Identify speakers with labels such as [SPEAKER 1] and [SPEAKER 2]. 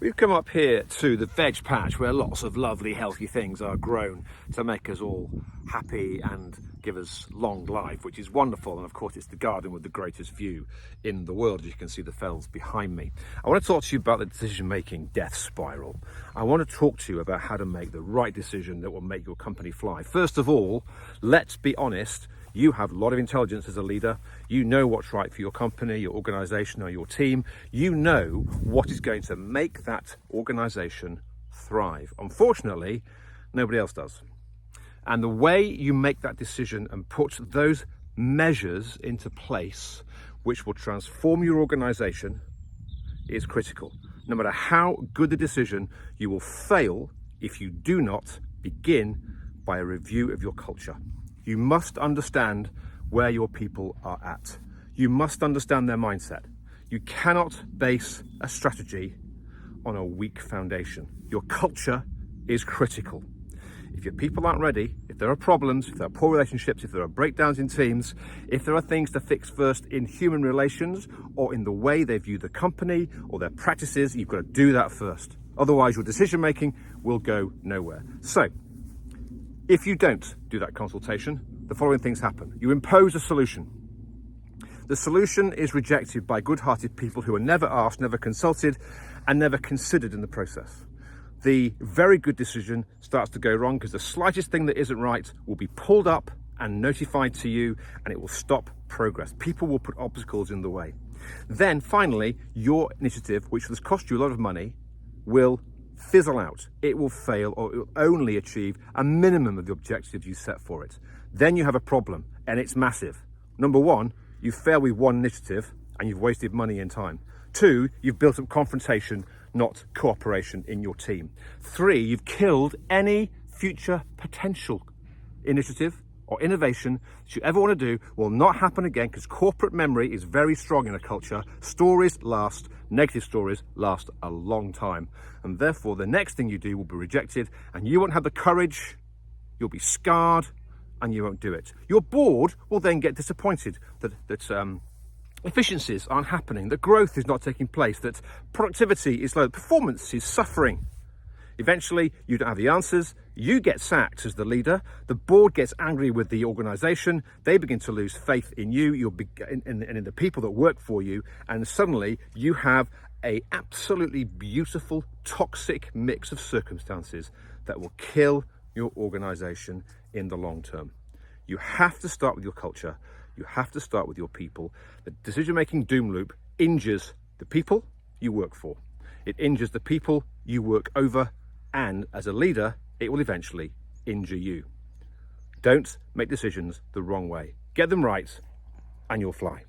[SPEAKER 1] We've come up here to the veg patch where lots of lovely healthy things are grown to make us all happy and give us long life, which is wonderful. And of course it's the garden with the greatest view in the world, as you can see the fells behind me. I want to talk to you about the decision-making death spiral. I want to talk to you about how to make the right decision that will make your company fly. First of all, let's be honest. You have a lot of intelligence as a leader. You know what's right for your company, your organization, or your team. You know what is going to make that organization thrive. Unfortunately, nobody else does. And the way you make that decision and put those measures into place, which will transform your organization, is critical. No matter how good the decision, you will fail if you do not begin by a review of your culture. You must understand where your people are at. You must understand their mindset. You cannot base a strategy on a weak foundation. Your culture is critical. If your people aren't ready, if there are problems, if there are poor relationships, if there are breakdowns in teams, if there are things to fix first in human relations or in the way they view the company or their practices, you've got to do that first. Otherwise, your decision making will go nowhere. So, if you don't do that consultation, the following things happen. You impose a solution. The solution is rejected by good-hearted people who are never asked, never consulted, and never considered in the process. The very good decision starts to go wrong because the slightest thing that isn't right will be pulled up and notified to you, and it will stop progress. People will put obstacles in the way. Then finally, your initiative, which has cost you a lot of money, will fizzle out. It will fail, or it will only achieve a minimum of the objectives you set for it. Then you have a problem, and it's massive. Number one, you fail with one initiative and you've wasted money and time. Two, you've built up confrontation, not cooperation in your team. Three, you've killed any future potential initiative or innovation that you ever want to do will not happen again, because corporate memory is very strong in a culture. Stories last, negative stories last a long time. And therefore, the next thing you do will be rejected, and you won't have the courage, you'll be scarred, and you won't do it. Your board will then get disappointed that efficiencies aren't happening, that growth is not taking place, that productivity is low, performance is suffering. Eventually, you don't have the answers, you get sacked as the leader, the board gets angry with the organization, they begin to lose faith in you, and in the people that work for you, and suddenly you have an absolutely beautiful, toxic mix of circumstances that will kill your organization in the long term. You have to start with your culture, you have to start with your people. The decision-making doom loop injures the people you work for. It injures the people you work over, and as a leader, it will eventually injure you. Don't make decisions the wrong way. Get them right, and you'll fly.